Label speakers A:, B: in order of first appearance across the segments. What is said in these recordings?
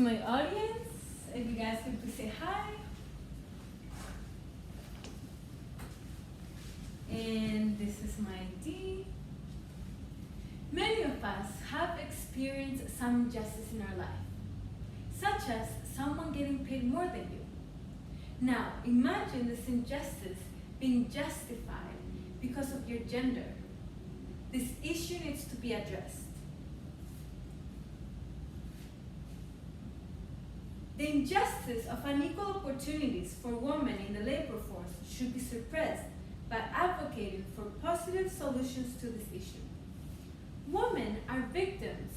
A: My audience, if you guys could please say hi. And this is my D. Many of us have experienced some injustice in our life, such as someone getting paid more than you. Now, imagine this injustice being justified because of your gender. This issue needs to be addressed. The injustice of unequal opportunities for women in the labor force should be suppressed by advocating for positive solutions to this issue. Women are victims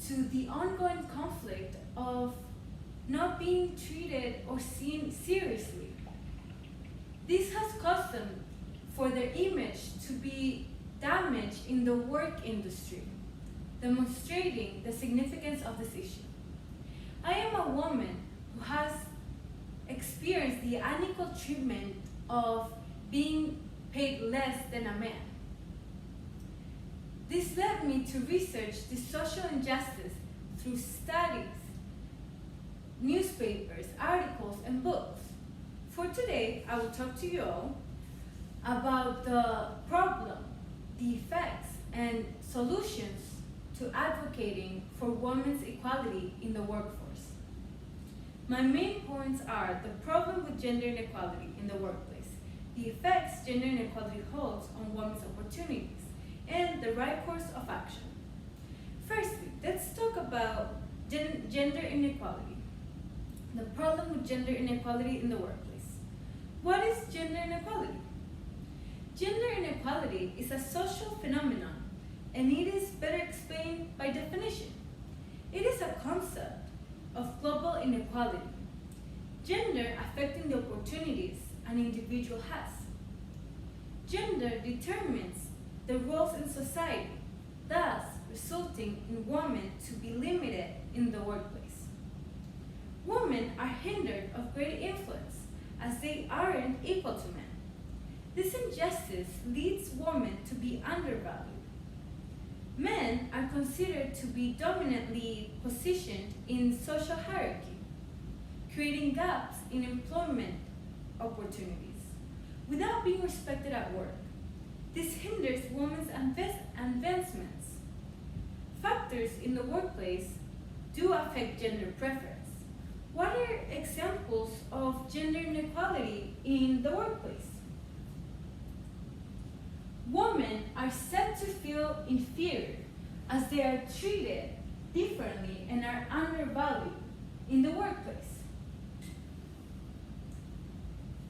A: to the ongoing conflict of not being treated or seen seriously. This has caused them for their image to be damaged in the work industry, demonstrating the significance of this issue. I am a woman who has experienced the unequal treatment of being paid less than a man. This led me to research the social injustice through studies, newspapers, articles, and books. For today, I will talk to you all about the problem, the effects, and solutions to advocating for women's equality in the workforce. My main points are the problem with gender inequality in the workplace, the effects gender inequality holds on women's opportunities, and the right course of action. Firstly, let's talk about gender inequality. The problem with gender inequality in the workplace. What is gender inequality? Gender inequality is a social phenomenon, and it is better explained by definition. It is a concept of global inequality, gender affecting the opportunities an individual has. Gender determines the roles in society, thus resulting in women to be limited in the workplace. Women are hindered of great influence as they aren't equal to men. This injustice leads women to be undervalued. Men are considered to be dominantly positioned in social hierarchy, creating gaps in employment opportunities without being respected at work. This hinders women's advancements. Factors in the workplace do affect gender preference. What are examples of gender inequality in the workplace? Women are said to feel inferior as they are treated differently and are undervalued in the workplace.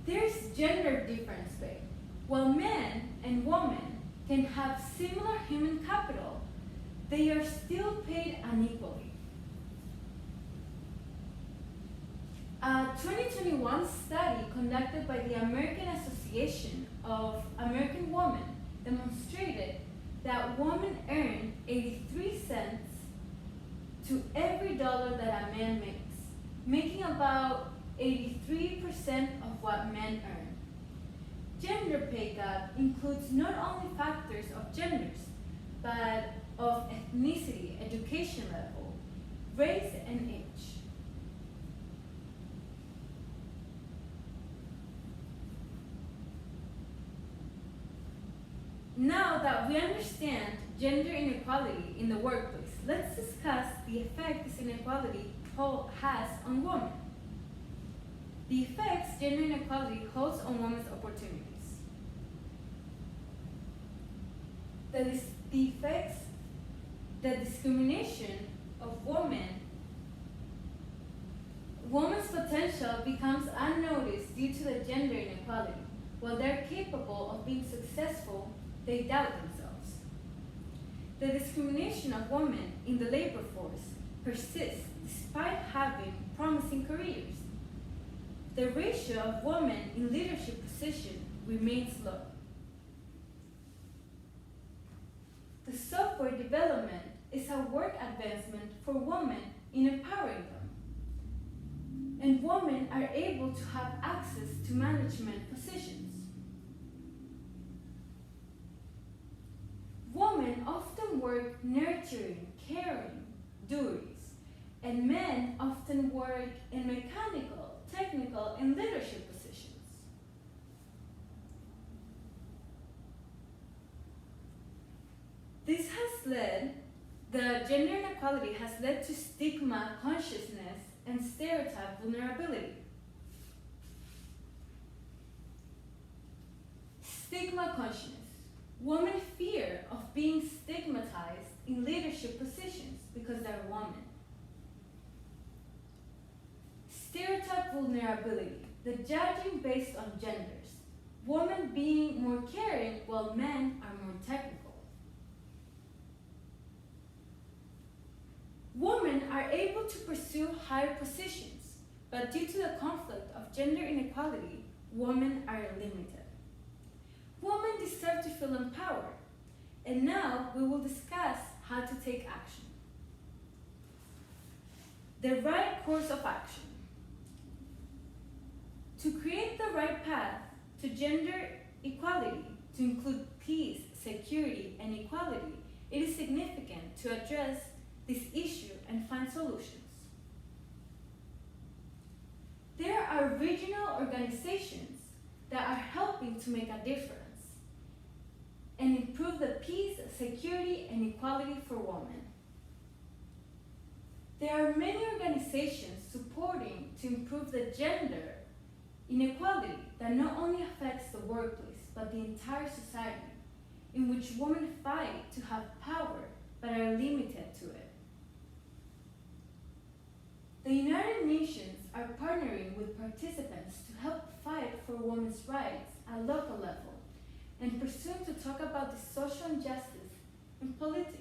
A: There's gender difference pay. While men and women can have similar human capital, they are still paid unequally. A 2021 study conducted by the American Association of American Women demonstrated that women earn 83 cents to every dollar that a man makes, making about 83% of what men earn. Gender pay gap includes not only factors of genders, but of ethnicity, education level, race, and age. Now that we understand gender inequality in the workplace, let's discuss the effect this inequality has on women. The effects gender inequality holds on women's opportunities. The effects, the discrimination of women. Women's potential becomes unnoticed due to the gender inequality. While they're capable of being successful, they doubt themselves. The discrimination of women in the labor force persists despite having promising careers. The ratio of women in leadership positions remains low. The software development is a work advancement for women in empowering them. And women are able to have access to management positions. Women often work nurturing, caring duties, and men often often work in mechanical, technical, and leadership positions. The gender inequality has led to stigma consciousness and stereotype vulnerability. Stigma consciousness. Women fear of being stigmatized in leadership positions because they're women. Stereotype vulnerability. The judging based on genders. Women being more caring while men are more technical. Women are able to pursue higher positions, but due to the conflict of gender inequality, women are limited. Women deserve to feel empowered, and now we will discuss how to take action. The right course of action. To create the right path to gender equality, to include peace, security, and equality, it is significant to address this issue and find solutions. There are regional organizations that are helping to make a difference and improve the peace, security, and equality for women. There are many organizations supporting to improve the gender inequality that not only affects the workplace, but the entire society, in which women fight to have power but are limited to it. The United Nations are partnering with participants to help fight for women's rights at local level and pursuing to talk about the social injustice in politics.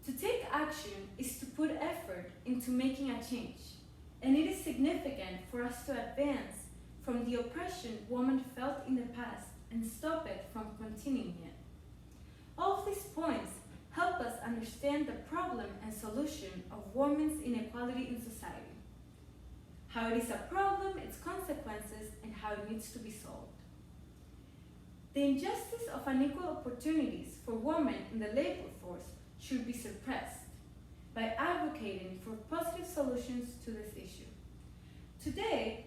A: To take action is to put effort into making a change, and it is significant for us to advance from the oppression women felt in the past and stop it from continuing it. All of these points help us understand the problem and solution of women's inequality in society, how it is a problem, its consequences, and how it needs to be solved. The injustice of unequal opportunities for women in the labor force should be suppressed by advocating for positive solutions to this issue. Today,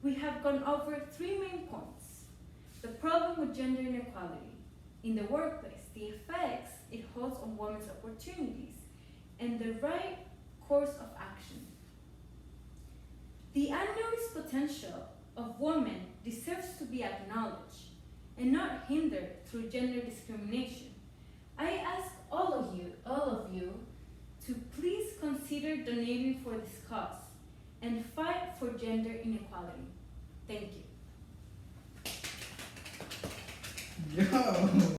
A: we have gone over 3 main points: the problem with gender inequality in the workplace, the effects it holds on women's opportunities, and the right course of action. The unnoticed potential of women deserves to be acknowledged and not hindered through gender discrimination. I ask all of you to please consider donating for this cause and fight for gender inequality. Thank you.
B: Yo!